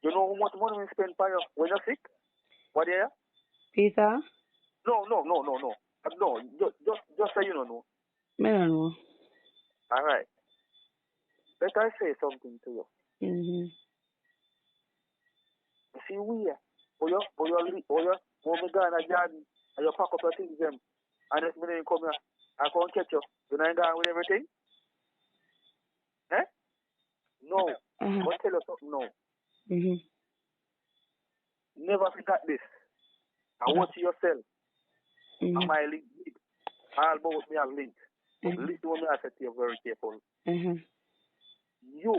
You know how much money we spend for you when you're sick? What yeah? Peter? No. No, just say you don't know. I don't know. All right. Let I say something to you. Mm-hmm. You see, we when me go in a garden and you pack up your things them, and if me come here, I can't catch you. You know, going with everything? Eh? No. Uh-huh. But tell you something now. Mm-hmm. Never forget this. I watch yourself. Mm-hmm. And my link. All about me have link. But Mm-hmm. listen to me, I said to you very careful. Mm-hmm. You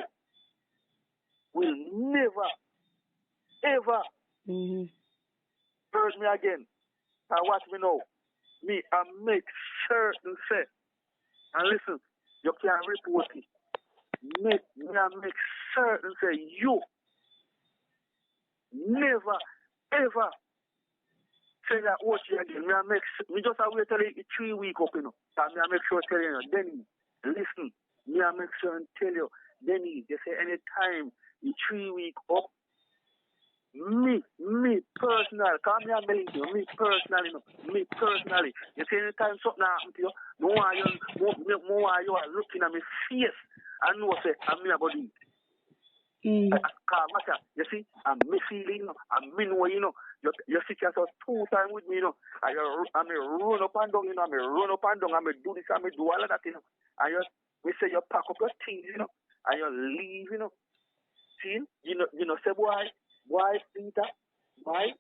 will never, ever hurt me again. And watch me now. Me, I make certain say. And listen, you can't report it. Me, I make certain say you never, ever say that watch you again. Me just have wait till it 3 weeks up, you know. And me I make sure tell you, Denise, listen, me I make sure and tell you, Denise, you say anytime you 3 weeks up, me personal, come here and telling you, me personally, you say anytime something happen to you, more you are looking at me face and know say, I'm me about it. You see, I'm me feeling, I'm me know, you know. You sit yourself 2 times with me, you know. And I'm run up and down, you know. I'm run up and down, I'm do this, I'm do all of that, you know. And we say you pack up your things, you know, and you leave, you know. See, you know, say why, Peter, why?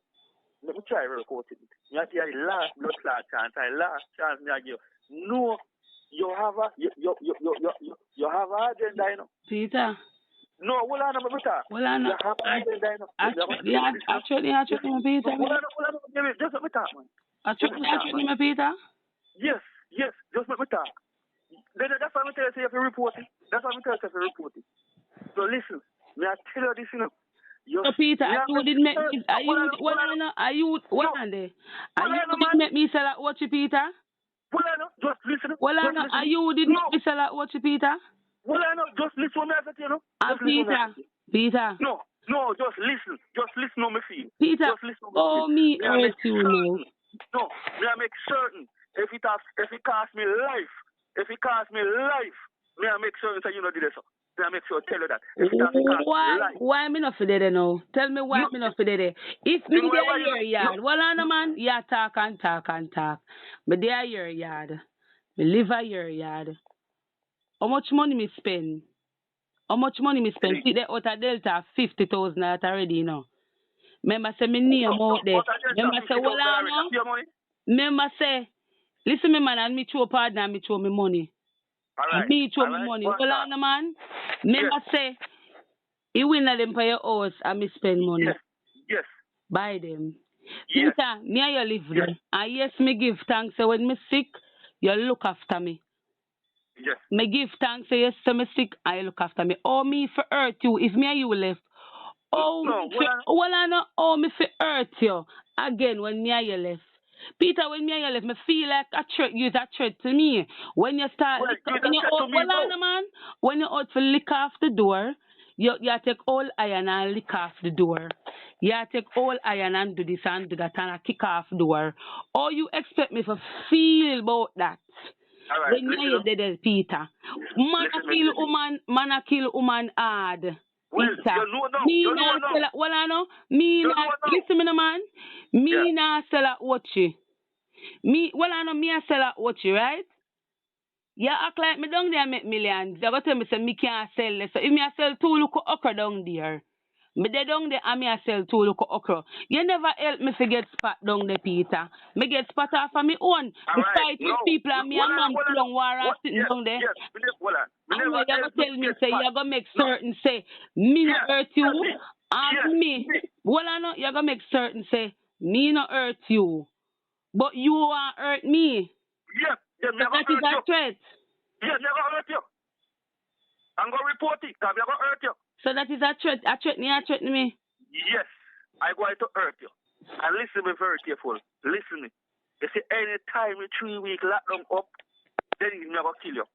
Let me try to record it. You have the last blood clot chance, last chance me I give. No, you have a agenda, you know. Peter. No, hold on, I'm better. Well, I know. Actually, Peter. Hold on, just let me talk, man. Actually, Peter. Yes, just let me talk. That's why I'm telling you, if you report it. That's why I'm telling you, if you report it. So listen, may I tell you this, you know. So Peter, you did make me. You did make me sell out watch you, Peter. Just listen. Well, I know. You did make me sell out watch you, Peter. Well, I know. Just listen to me, I said, you know. Peter. No, just listen. Just listen to me feel. Peter. Just listen to me feel. Me hurt you now. No, me I make certain. If it cost me life, me I make certain that you know did this. Me I make sure tell you that. Why me not for there now? Tell me why me not for there. If me there your yard, well on the man, yeah talk and talk. Me there your yard. Me live at your yard. How much money me spend? See the outer Delta 50,000 that already, you know. Remember say me name out there. Remember say well on. Remember say, listen me man, and me throw partner and me throw me money. And me throw me money. Well on the man. Remember say, he win at them for your house and me spend money. Yes. Buy them. Yes. Peter, me and you live there. And yes, me give thanks. So when me sick, you look after me. Yes. Me give thanks. So yes, so me sick, and you look after me. Oh, me for hurt you. If me and you left. Me for hurt you. Again, when me and you left. Peter, when me and you left, me feel like you a threat to me. When you start, when you out for lick off the door, you take all iron and lick off the door. You take all iron and do this and do that and kick off the door. Or you expect me to feel about that? Right, when you did Peter. Man a kill woman hard. Listen me, man. Me na sell at watchy. Me a sell at watchy, right? You act like me down there make millions. You go tell me say me can't sell this. So if me a sell 2 look okra down there. Me dey down there and me a sell 2 look okra. You never help me to get spot down there, Peter. Me get spot off of me own. Me fight with people and me a man flung war and sitting down there. And you go tell me say you go make certain say me no hurt you and me. You go make certain say me no hurt you. But you want hurt me. Yeah. That is a threat. Yeah, never hurt you. I'm going to report it because I'm going to hurt you. So that is a threat. A threat me. Yes, I'm going to hurt you. And listen me very careful. Listen me. You see, any time in 3 weeks lock them up, then he's never kill you.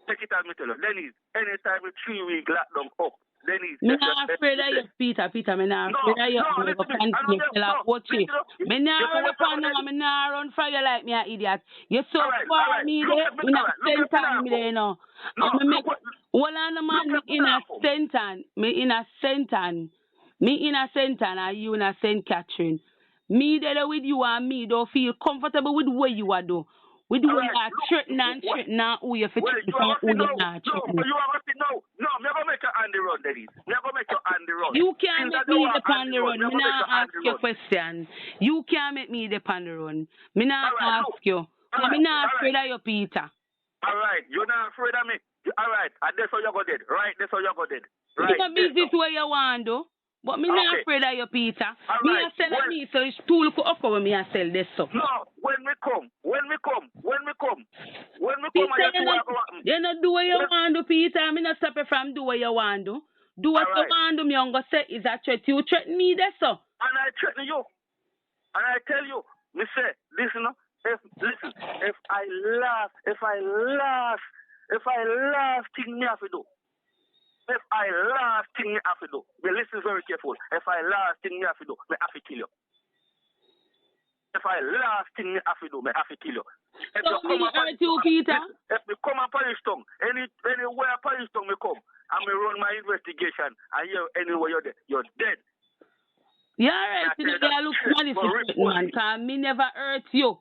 take it as me tell you. Denise, anytime with 3 weeks lockdown up, Denise. Me not afraid of you, Peter. Me not afraid of you. I'm going to continue to tell watch it. Me not run upon them, me not run for you like me an idiot. You so far me there, me not send time me there, you know. Hold on, man, me in a Senton. Me in a Senton, and you in a St. Catherine. Me there with you and me don't feel comfortable with where you are do. With the way you are threatening who you fit from who you not threatening. You are to know. No, never make your hand the run, Denise. Never make your hand the run. You can't make me the pan the run. Me not ask you a question. You can't make me the pan the run. Me not ask you. Me not afraid of you, Peter. All right, you're not afraid of me. All right, and that's how you go dead. Right, that's how you go dead. Right. It's a business where you want to. But me not afraid of you, Peter. Me a sell me, so it's too look up when me a sell this stuff. No, when we come, you not do what you want to, Peter. Me not stop you from do what you want to. Do what you want to. Me ongo say is a threat. You threaten me, that's so. And I threaten you. And I tell you, me say, listen, if I last thing me have to do. If I last thing me have to do, but listen very careful. If I last thing me have to do, me have to kill you. If I last thing me have to do, me have to kill you. If so me hurt you, Peter. If me come on Paris Town, anywhere Paris Town me come, and me run my investigation, and you anywhere you're dead. Yeah, right. Today I look funny, man. Cause me never hurt you.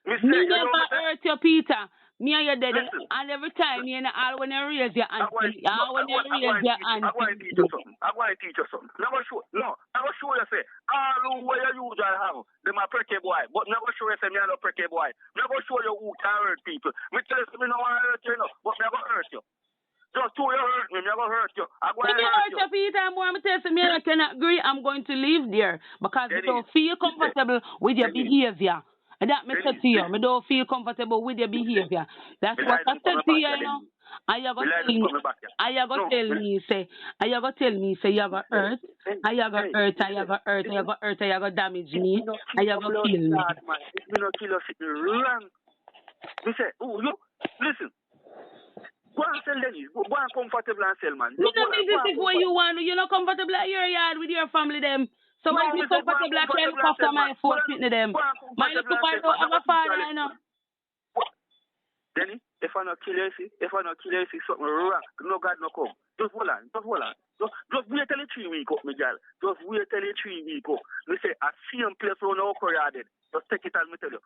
Me never hurt you, Peter. Me and you dead, and every time you know, all when you raise your hand, I'm going to teach you something. I'm going to Never show you say, all where you usually have, them a pretty boy, but never show you say me a no pretty boy. Never show you who can hurt people. Me tell you me no want to hurt you, but never hurt you. Just to you hurt me, never hurt you. I'm going to hurt you, Peter. I'm going to tell you, I cannot agree. I'm going to leave there because I don't feel comfortable with your behavior. And that me say to you, I don't feel comfortable with your behavior. That's what I said to you, you know. And you go tell me, say, you go hurt, and you go hurt, and you go damage me, and you go kill me. If me not kill you, sit wrong. Me say, oh, look, listen. Go and sell Denise. Go and comfortable and sell, man. You know, this is what you want. You're not comfortable at your yard with your family, them. So when you comfortable, I can look after my foot to them. My little boy don't have a father, you know. Denny, if I not kill you, see something wrong. No God no come. Just hold on. Just wait till the 3 weeks up, my girl. Just wait till the 3 weeks up. Me say, a same place around our career dead. Just take it as me tell you.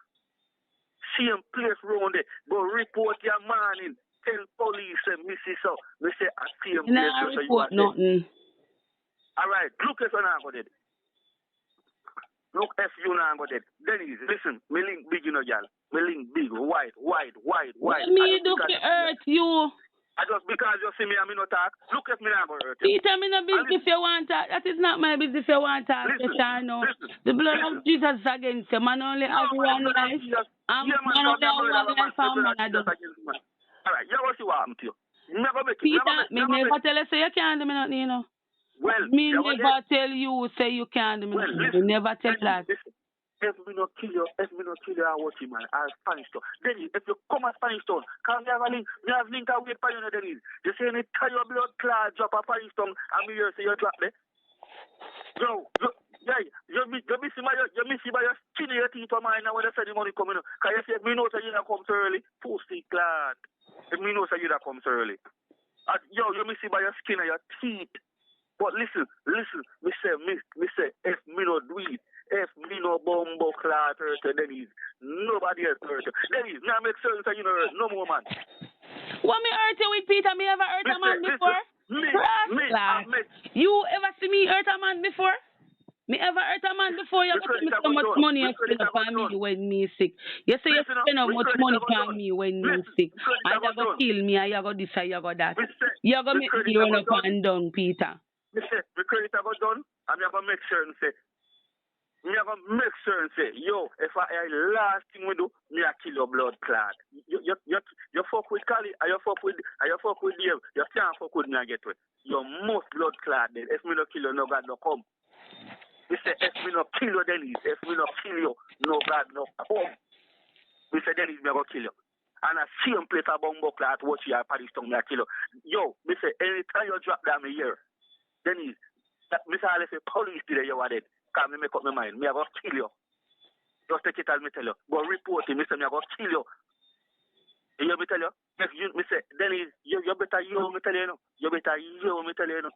Same place around it. Go report your morning. Tell police and me see so. Me say, a same place. No, report nothing. All right, look if I not go dead. Look if you not go dead. Denise, listen, me link big, you know, y'all. Me link big, wide. Me do to hurt you. I just because you see me and me no talk. Look if me not go hurt you. Peter, me no business if you want to. That is not my business if you want to. The blood of Jesus is against you. Man only have one life. Man only have one life for man. All right, you know what you want to you. Never make it. Peter, me never tell you say you can't do me nothing, you know. Well, me never tell you say you can't do me nothing. Me never tell that. If me not kill you, I watch you, man. I'll Spanish Town. Denise, if you come at Spanish Town, can we have a link? We have link away for you, Denise. You say any tie your blood clot drop a Spanish Town, and me here say you drop there. You miss by your skin your teeth of mine when they say the money coming. Because you say, me know say you don't come so early. Pussy clot. If me know say you don't come so early. You miss by your skin and your teeth. But listen, me say, if me no do it, if me no bumbo clot hurt Denise, nobody else hurt you. Denise, now make sense that you know hurt no more man. What me hurt you with, Peter? Me ever hurt a man before? You ever see me hurt a man before? Me ever hurt a man before? You got me so much money you spend upon me when me sick. You say you spend how much money upon me when me sick. And you go kill me, and you go this, and you go that. You go make me run up and down, Peter. Me say, the credit I got done, and me have to make sure and say, yo, if I last thing we do, me I kill your blood clot. You fuck with Cali, and you fuck with Dave, you can't fuck with me and get with. You must blood clot then. If me no kill you, no God no come. Me say, if me no kill you, Denise, if me no kill you, no God no come. Me say, Denise, me go kill you. And I see him place a bomb buckler at watch your Paris tongue, me I kill you. Yo, me say, anytime you drop down me here, Denise, me say, I say, police today, you are dead. Because me make up my mind. Me I go kill you. Just take it as me tell you. Go report it. Me say, me I go kill you. You hear me tell you? Me say, Denise, you better you me tell you, no. You better you me tell you, no.